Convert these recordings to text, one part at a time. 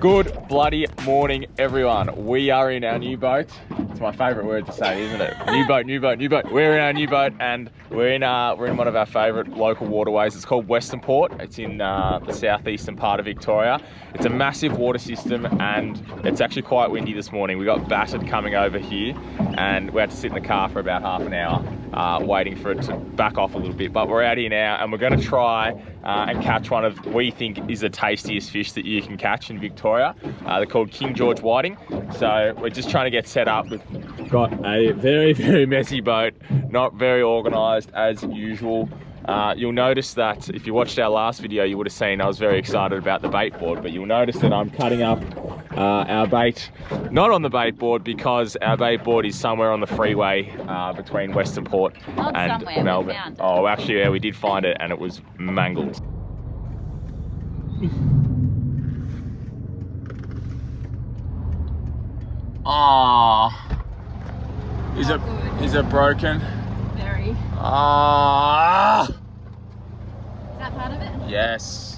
Good bloody morning, everyone. We are in our new boat. It's my favourite word to say, isn't it? New boat, new boat, new boat. We're in our new boat, and we're in one of our favourite local waterways. It's called Western Port. It's in the southeastern part of Victoria. It's a massive water system, and it's actually quite windy this morning. We got battered coming over here, and we had to sit in the car for about half an hour waiting for it to back off a little bit. But we're out here now, and we're going to try and catch one of we think is the tastiest fish that you can catch in Victoria. They're called King George whiting. So we're just trying to get set up. We've got a very, very messy boat, not very organised as usual. You'll notice that if you watched our last video, you would have seen I was very excited about the bait board, but you'll notice that I'm cutting up our bait, not on the bait board, because our bait board is somewhere on the freeway between Western Port and Melbourne. Oh, actually, yeah, we did find it, and it was mangled. Ah, is it broken? Very. Ah. Is that part of it? Yes.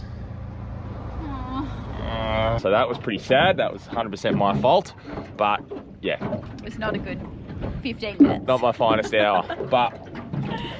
So that was pretty sad. That was 100% my fault, but yeah. It was not a good 15 minutes. Not my finest hour, but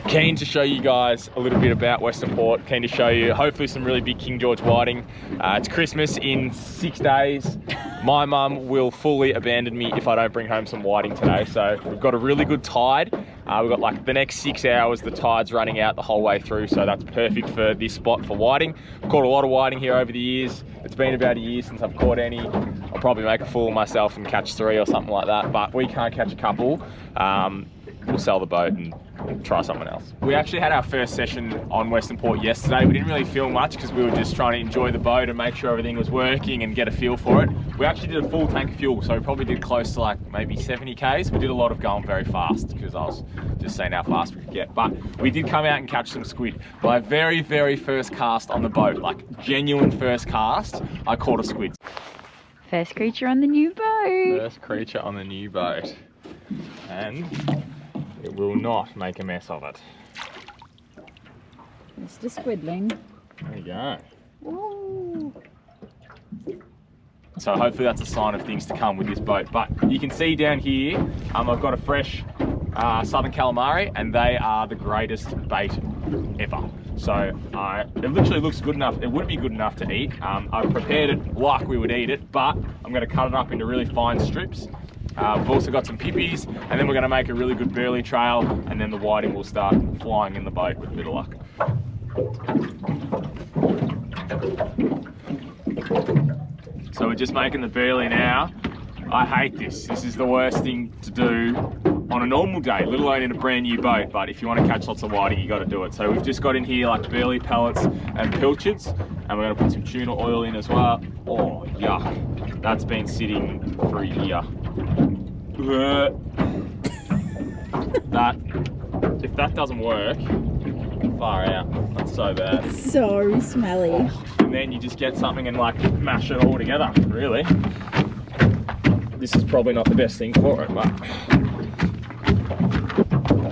keen to show you guys a little bit about Western Port. Keen to show you hopefully some really big King George whiting. It's Christmas in 6 days. My mum will fully abandon me if I don't bring home some whiting today. So we've got a really good tide. We've got like the next 6 hours, the tide's running out the whole way through. So that's perfect for this spot for whiting. I've caught a lot of whiting here over the years. It's been about a year since I've caught any. I'll probably make a fool of myself and catch 3 or something like that. But we can't catch a couple. We'll sell the boat and try something else. We actually had our first session on Western Port yesterday. We didn't really film much because we were just trying to enjoy the boat and make sure everything was working and get a feel for it. We actually did a full tank of fuel, so we probably did close to like maybe 70 Ks. We did a lot of going very fast because I was just seeing how fast we could get. But we did come out and catch some squid. My very, very first cast on the boat, like genuine first cast, I caught a squid. First creature on the new boat. First creature on the new boat. And it will not make a mess of it. Mr. Squidling. There you go. Ooh. So hopefully that's a sign of things to come with this boat. But you can see down here, I've got a fresh southern calamari, and they are the greatest bait ever. So it literally looks good enough. It would be good enough to eat. I've prepared it like we would eat it, but I'm going to cut it up into really fine strips. We've also got some pippies, and then we're going to make a really good burley trail, and then the whiting will start flying in the boat with a bit of luck. So we're just making the burley now. I hate this. This is the worst thing to do on a normal day, let alone in a brand new boat. But if you want to catch lots of whiting, you got to do it. So we've just got in here like burley pellets and pilchards, and we're going to put some tuna oil in as well. Oh, yuck. That's been sitting for a year. If that doesn't work, far out. That's so bad. It's so smelly. And then you just get something and like mash it all together, really. This is probably not the best thing for it, but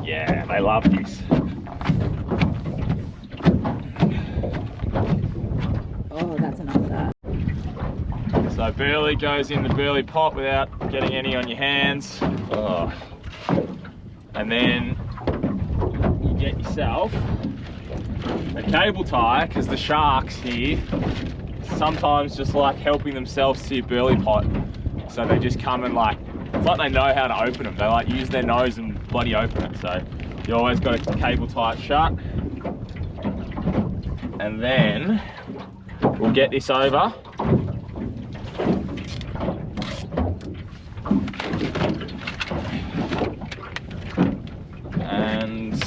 yeah, they love this. Oh, that's enough of that. So burley goes in the burley pot without getting any on your hands. Oh. And then you get yourself a cable tie, because the sharks here sometimes just like helping themselves to your burley pot. So they just come and like, it's like they know how to open them. They like use their nose and bloody open it. So you always got to cable tie it shut. And then we'll get this over. And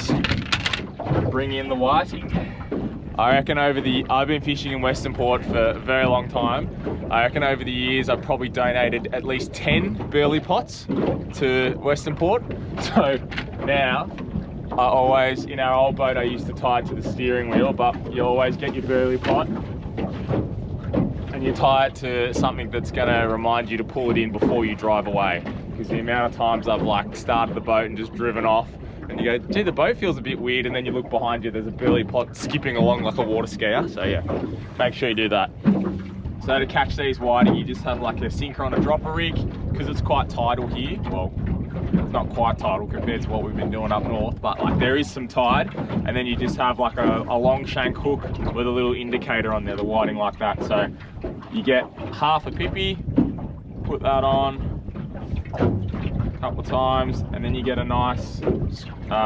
bring in the whiting. I reckon I've been fishing in Western Port for a very long time. I reckon over the years I've probably donated at least 10 burley pots to Western Port. So now, I always, in our old boat I used to tie it to the steering wheel, but you always get your burley pot and you tie it to something that's gonna remind you to pull it in before you drive away. Because the amount of times I've like started the boat and just driven off, and you go, gee, the boat feels a bit weird, and then you look behind you, there's a burley pot skipping along like a water skier. So yeah, make sure you do that. So to catch these whiting, you just have like a sinker on a dropper rig, because it's quite tidal here. Well, it's not quite tidal compared to what we've been doing up north, but like there is some tide, and then you just have like a long shank hook with a little indicator on there, the whiting like that. So you get half a pippy, put that on a couple of times, and then you get a nice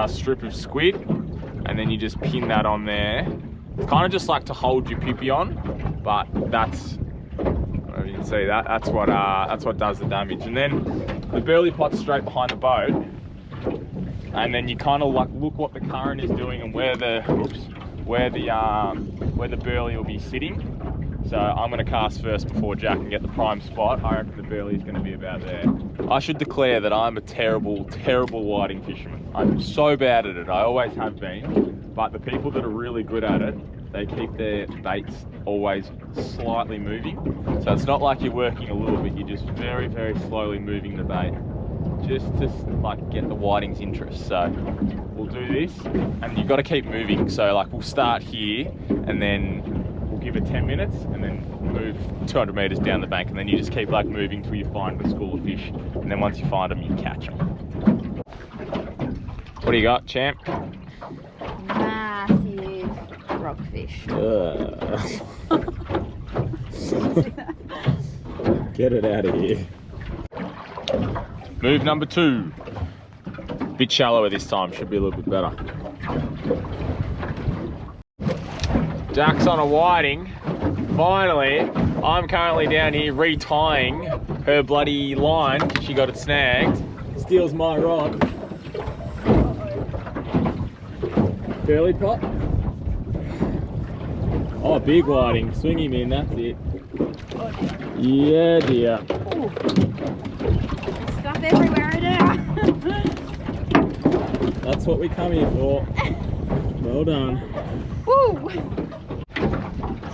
strip of squid, and then you just pin that on there. It's kind of just like to hold your pippy on, but that's, I don't know if you can see that, that's what does the damage. And then the burley pot's straight behind the boat, and then you kind of like look what the current is doing and where the burley will be sitting. So I'm going to cast first before Jack can get the prime spot. I reckon the burley is going to be about there. I should declare that I'm a terrible, terrible whiting fisherman. I'm so bad at it. I always have been. But the people that are really good at it, they keep their baits always slightly moving. So it's not like you're working a little bit. You're just very, very slowly moving the bait, just to like get the whiting's interest. So we'll do this, and you've got to keep moving. So like we'll start here, and then we'll give it 10 minutes, and then move 200 meters down the bank, and then you just keep like moving till you find the school of fish, and then once you find them, you catch them. What do you got, champ? Massive rockfish. Get it out of here. Move number 2. Bit shallower this time, should be a little bit better. Jack's on a whiting. Finally, I'm currently down here retying her bloody line. She got it snagged. Steals my rod. Burley pot. Oh, big whiting. Swing him in, that's it. Yeah, dear. Ooh. Stuff everywhere now. That's what we come here for. Well done. Woo!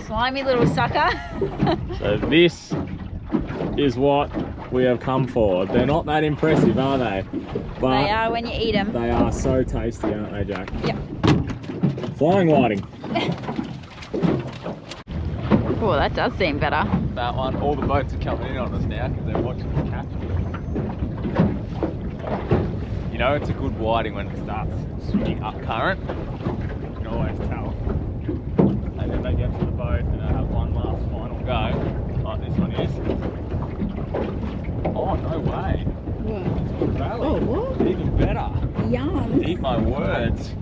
Slimy little sucker. So this is what we have come for. They're not that impressive, are they? But they are when you eat them. They are so tasty, aren't they, Jack? Yep. Flying whiting. Oh, that does seem better. That one. All the boats are coming in on us now because they're watching the catch. You know it's a good whiting when it starts swinging up current. You can always tell. And then they get to the boat and they have one last final go, like this one is. Oh, no way. What? Rally. Oh, what? Even better. Yum. Eat my words.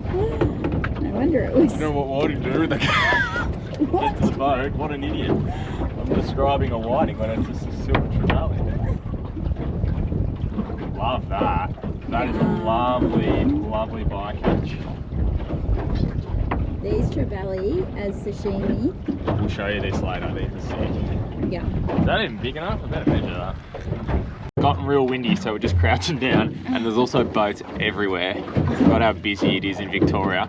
No wonder it was. You know what do with the get to the boat? What an idiot. I'm describing a whiting when it's just a silver trevally. Love that. That is a lovely, lovely bycatch. These trevally as sashimi. We'll show you this later, these are sick. Yeah. Is that even big enough? I better measure that. Gotten real windy, so we're just crouching down, and there's also boats everywhere. Got how busy it is in Victoria.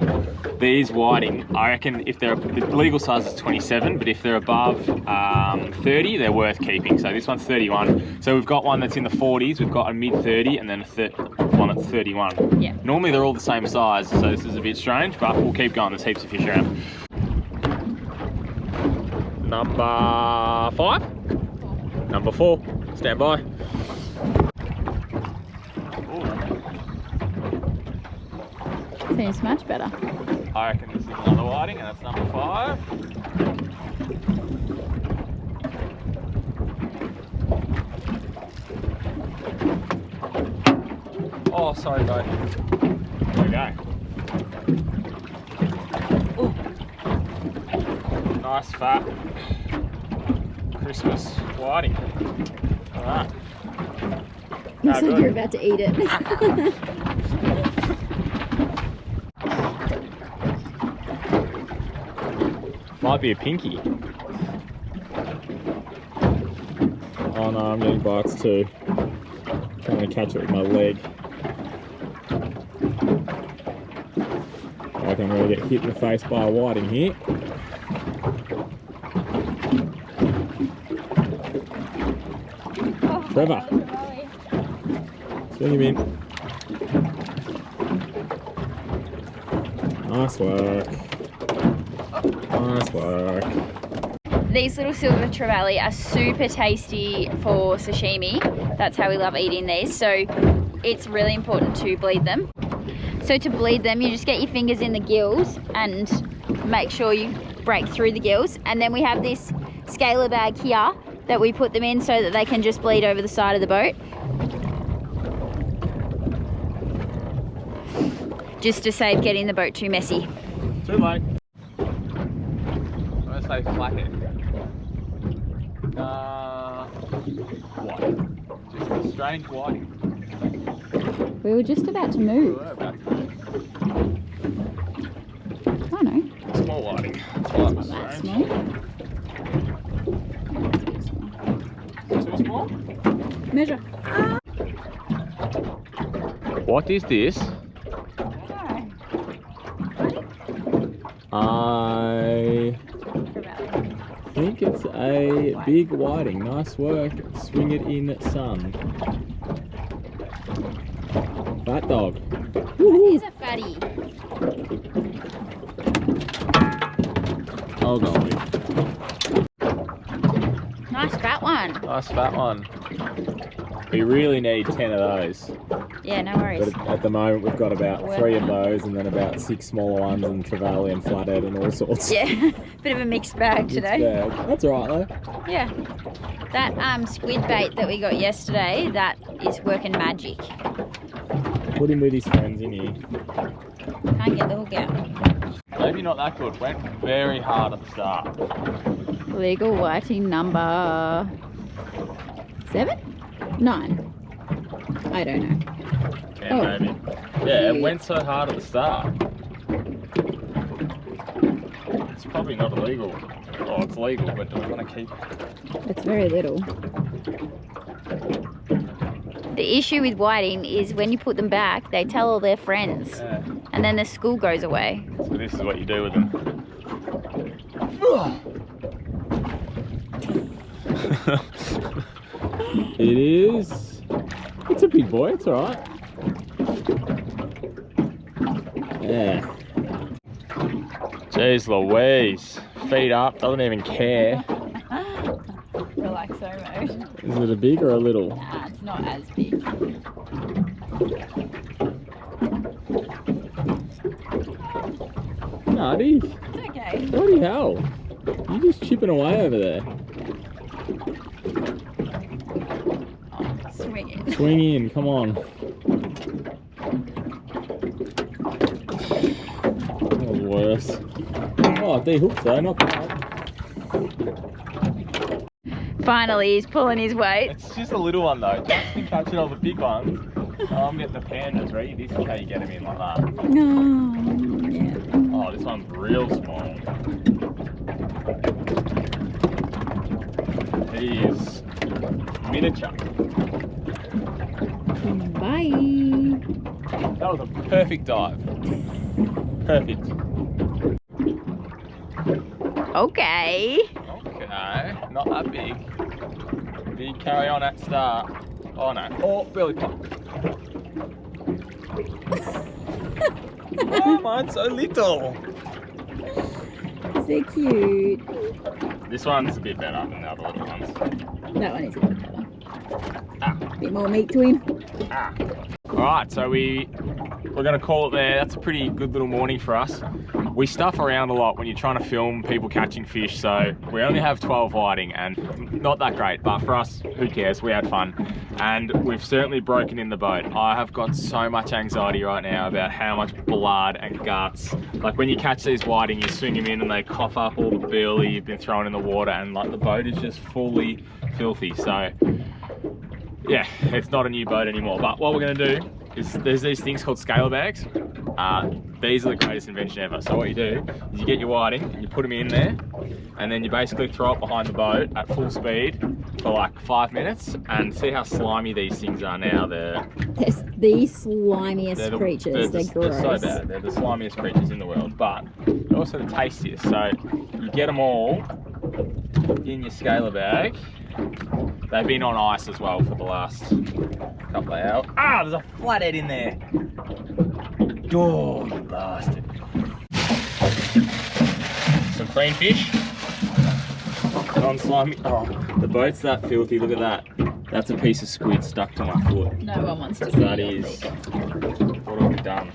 These whiting, I reckon if they're, the legal size is 27, but if they're above 30, they're worth keeping. So this one's 31. So we've got one that's in the 40s, we've got a mid 30, and then one that's 31. Yeah. Normally they're all the same size, so this is a bit strange, but we'll keep going. There's heaps of fish around. Number 5? Number 4. Stand by. Seems much better. I reckon this is another whiting, and that's number 5. Oh, sorry, bud. There we go. Ooh. Nice fat Christmas whiting. Alright. Looks like you're about to eat it. Might be a pinky. Oh no, I'm getting bites too. Trying to catch it with my leg. I reckon I'm going to get hit in the face by a whiting here. Oh, Trevor. Swing him in. Nice work. Nice work. These little silver trevally are super tasty for sashimi. That's how we love eating these. So it's really important to bleed them. So to bleed them, you just get your fingers in the gills and make sure you break through the gills. And then we have this scaler bag here that we put them in so that they can just bleed over the side of the boat. Just to save getting the boat too messy. Too late. I'm gonna say flathead. White. Just a strange whiting. We were just about to move. Oh no. Small whiting. It's not that small. Too small? Measure. What is this? I think it's a big whiting. Nice work. Swing it in sun. Fat dog. It is a fatty. Oh golly. Nice fat one. Nice fat one. We really need 10 of those. Yeah, no worries. But at the moment we've got about 3 of those and then about 6 smaller ones and trevally and flathead and all sorts. Yeah, bit of a mixed bag today. Mixed bag. That's alright though. Yeah. That squid bait that we got yesterday, that is working magic. Put him with his friends in here. Can't get the hook out. Maybe not that good. Went very hard at the start. Legal whiting number 7? 9? I don't know. Yeah, maybe. Yeah, it went so hard at the start. It's probably not illegal. Oh, it's legal, but do we want to keep it? It's very little. The issue with whiting is when you put them back, they tell all their friends. Yeah. And then the school goes away. So this is what you do with them. It is. It's a big boy, it's alright. Yeah. Jeez Louise. Feet up, doesn't even care. Relaxo mode. Is it a big or a little? Nah, it's not as big. Nah, dude. It's okay. Bloody hell. You're just chipping away over there. Swing it. Swing in, come on. That was worse. Oh, de-hooked though, not bad. Finally, he's pulling his weight. It's just a little one though. Just been catching all the big ones. Oh, I'm getting the pandas, right? This is how you get them in like that. No. Yeah. Oh, this one's real small. He is miniature. Bye. That was a perfect dive. Perfect. Okay. Okay, not that big. Big carry on at start. Oh no. Oh, belly pop. Oh, mine's so little. So cute. This one's a bit better than the other little ones. That one is a bit better. Ah. Bit more meat to him. Ah. Alright, so we're gonna call it there. That's a pretty good little morning for us. We stuff around a lot when you're trying to film people catching fish, so we only have 12 whiting and not that great, but for us, who cares? We had fun. And we've certainly broken in the boat. I have got so much anxiety right now about how much blood and guts. Like when you catch these whiting, you swing them in and they cough up all the burley you've been throwing in the water, and like the boat is just fully filthy. So yeah, it's not a new boat anymore. But what we're gonna do is there's these things called scaler bags. These are the greatest invention ever. So what you do is you get your whiting and you put them in there, and then you basically throw it behind the boat at full speed for like 5 minutes, and see how slimy these things are now. They're the slimiest creatures. They're gross. They're so bad. They're the slimiest creatures in the world, but they're also the tastiest. So you get them all in your scaler bag. They've been on ice as well for the last couple of hours. Ah, there's a flathead in there. Oh, you bastard. Some cream fish. Non-slimy. Oh, the boat's that filthy. Look at that. That's a piece of squid stuck to my foot. No one wants to see That your is. feet. What have we done?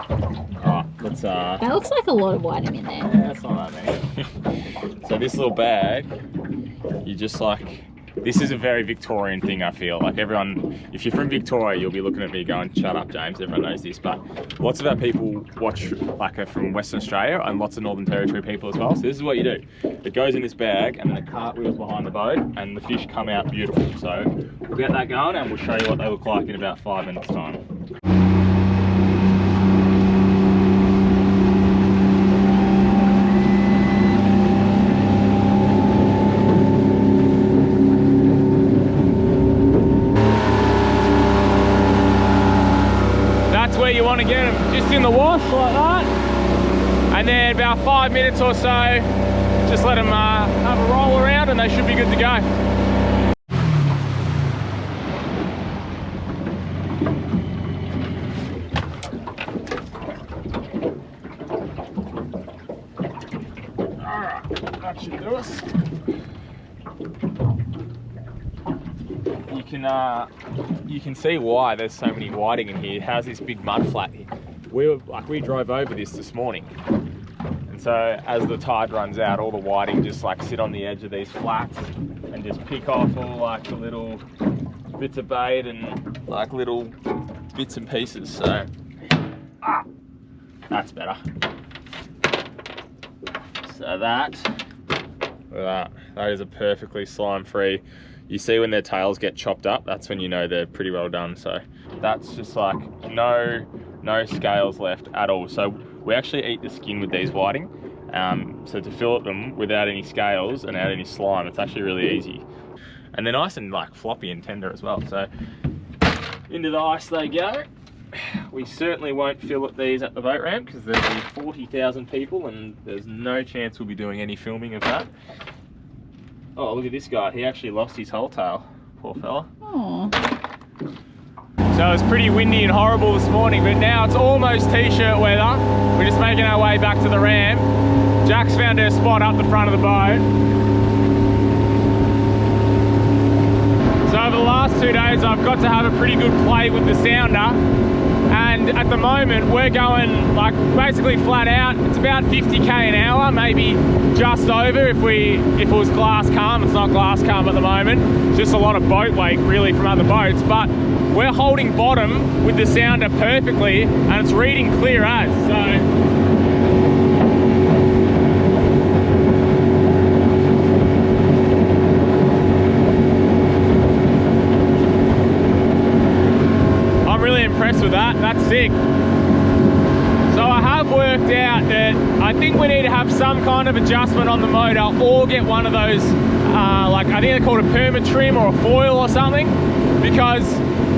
Alright, let's That looks like a lot of whiting in there. yeah, that's not that many. So this little bag, you just like, this is a very Victorian thing, I feel. Like everyone, if you're from Victoria, you'll be looking at me going, shut up, James, everyone knows this. But lots of our people watch, like, are from Western Australia and lots of Northern Territory people as well. So this is what you do. It goes in this bag and then it cartwheels behind the boat and the fish come out beautiful. So we'll get that going and we'll show you what they look like in about 5 minutes time. Where you want to get them, just in the wash like that, and then about 5 minutes or so just let them have a roll around and they should be good to go. Alright, that should do us. You can see why there's so many whiting in here. It has this big mud flat here. We drove over this morning, and so as the tide runs out, all the whiting just like sit on the edge of these flats and just pick off all like the little bits of bait and like little bits and pieces. So that's better. So that is a perfectly slime free. You see when their tails get chopped up, that's when you know they're pretty well done. So that's just like no scales left at all. So we actually eat the skin with these whiting. So to fillet them without any scales and without any slime, it's actually really easy. And they're nice and like floppy and tender as well. So into the ice they go. We certainly won't fillet these at the boat ramp because there'll be 40,000 people and there's no chance we'll be doing any filming of that. Oh, look at this guy. He actually lost his whole tail. Poor fella. Aww. So it was pretty windy and horrible this morning, but now it's almost t-shirt weather. We're just making our way back to the ramp. Jack's found her spot up the front of the boat. So over the last 2 days, I've got to have a pretty good play with the sounder. And at the moment, we're going like basically flat out. It's about 50k an hour, maybe just over if it was glass calm. It's not glass calm at the moment. It's just a lot of boat wake really from other boats. But we're holding bottom with the sounder perfectly and it's reading clear as. So impressed with that. That's sick. So I have worked out that I think we need to have some kind of adjustment on the motor or get one of those like I think they're called a perma trim or a foil or something, because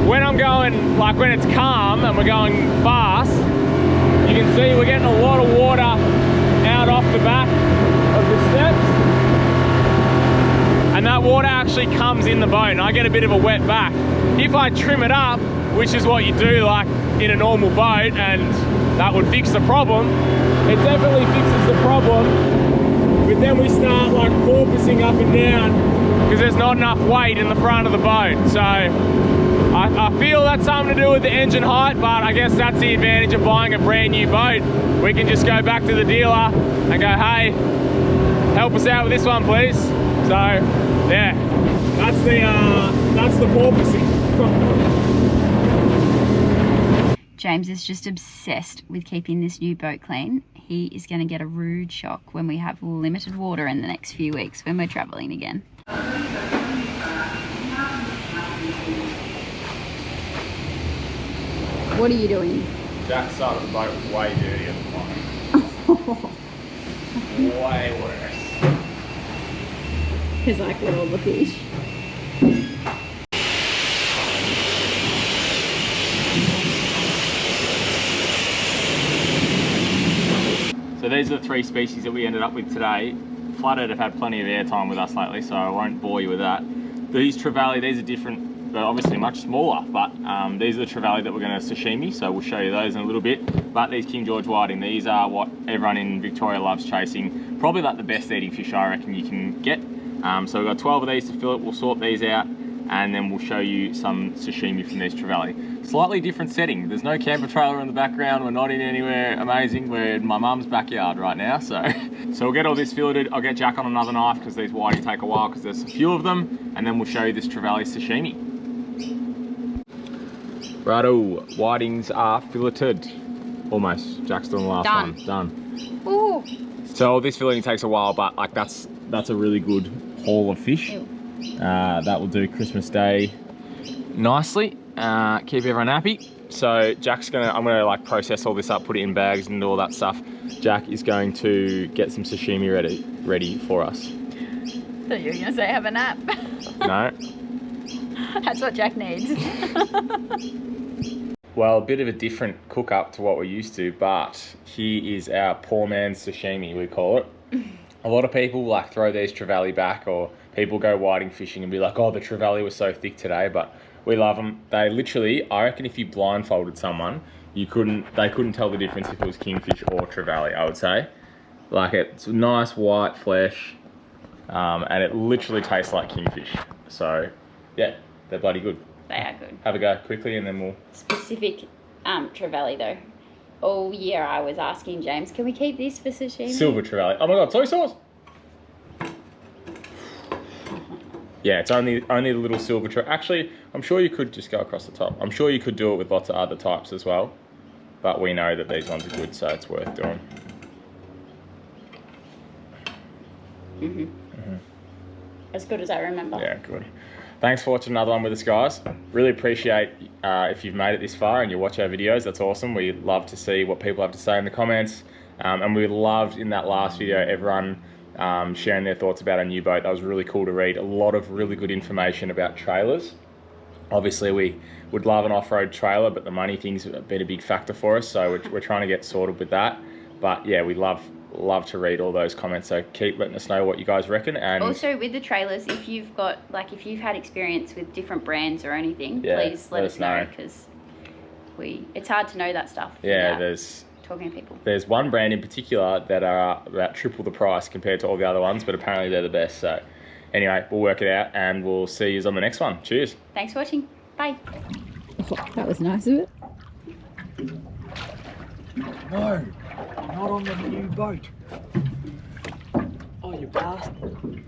when I'm going, like when it's calm and we're going fast, you can see we're getting a lot of water out off the back of the steps, and that water actually comes in the boat and I get a bit of a wet back. If I trim it up, which is what you do like in a normal boat, and that would fix the problem. It definitely fixes the problem, but then we start like porpoising up and down because there's not enough weight in the front of the boat. So I feel that's something to do with the engine height, but I guess that's the advantage of buying a brand new boat. We can just go back to the dealer and go, hey, help us out with this one, please. So yeah, that's the porpoising. James is just obsessed with keeping this new boat clean. He is going to get a rude shock when we have limited water in the next few weeks when we're travelling again. What are you doing? Jack's side of the boat was way dirtier than mine. Way worse. Because I caught all the fish. So these are the 3 species that we ended up with today. Flathead have had plenty of airtime with us lately, so I won't bore you with that. These trevally, these are different, they're obviously much smaller, but these are the trevally that we're going to sashimi, so we'll show you those in a little bit. But these King George whiting, these are what everyone in Victoria loves chasing. Probably like the best eating fish I reckon you can get. So we've got 12 of these to fill it. We'll sort these out and then we'll show you some sashimi from these trevally. Slightly different setting. There's no camper trailer in the background. We're not in anywhere amazing. We're in my mum's backyard right now. So we'll get all this filleted. I'll get Jack on another knife because these whiting take a while because there's a few of them. And then we'll show you this trevally sashimi. Righto, whitings are filleted. Almost. Jack's doing the last one. Done. Ooh. So this filleting takes a while, but like that's a really good haul of fish. Ew. That will do Christmas Day nicely. Keep everyone happy. So Jack's I'm gonna like process all this up, put it in bags and do all that stuff. Jack is going to get some sashimi ready for us. Thought you were gonna say have a nap. No. That's what Jack needs. Well, a bit of a different cook up to what we're used to, but here is our poor man's sashimi, we call it. A lot of people like throw these trevally back, or people go whiting fishing and be like, oh, the trevally was so thick today, but we love them. They literally, I reckon if you blindfolded someone, they couldn't tell the difference if it was kingfish or trevally, I would say. Like it's nice white flesh, and it literally tastes like kingfish. So yeah, they're bloody good. They are good. Have a go quickly and then we'll... Specific trevally though. All year I was asking James, can we keep this for sashimi? Silver trevally. Oh my god, soy sauce! Yeah, it's only the little silver trevally. Actually, I'm sure you could just go across the top. I'm sure you could do it with lots of other types as well. But we know that these ones are good, so it's worth doing. As good as I remember. Yeah, good. Thanks for watching another one with us, guys. Really appreciate if you've made it this far and you watch our videos. That's awesome. We love to see what people have to say in the comments. And we loved in that last video everyone sharing their thoughts about our new boat. That was really cool to read. A lot of really good information about trailers. Obviously, we would love an off-road trailer, but the money thing's been a big factor for us. So we're trying to get sorted with that. But yeah, we love to read all those comments, so keep letting us know what you guys reckon. And also with the trailers, if you've had experience with different brands or anything, please let us know, because it's hard to know that stuff. Yeah, there's talking to people. There's one brand in particular that are about triple the price compared to all the other ones, but apparently they're the best. So anyway, we'll work it out and we'll see you on the next one. Cheers. Thanks for watching. Bye. Oh, that was nice of it. No, not on the new boat. Oh, you bastard.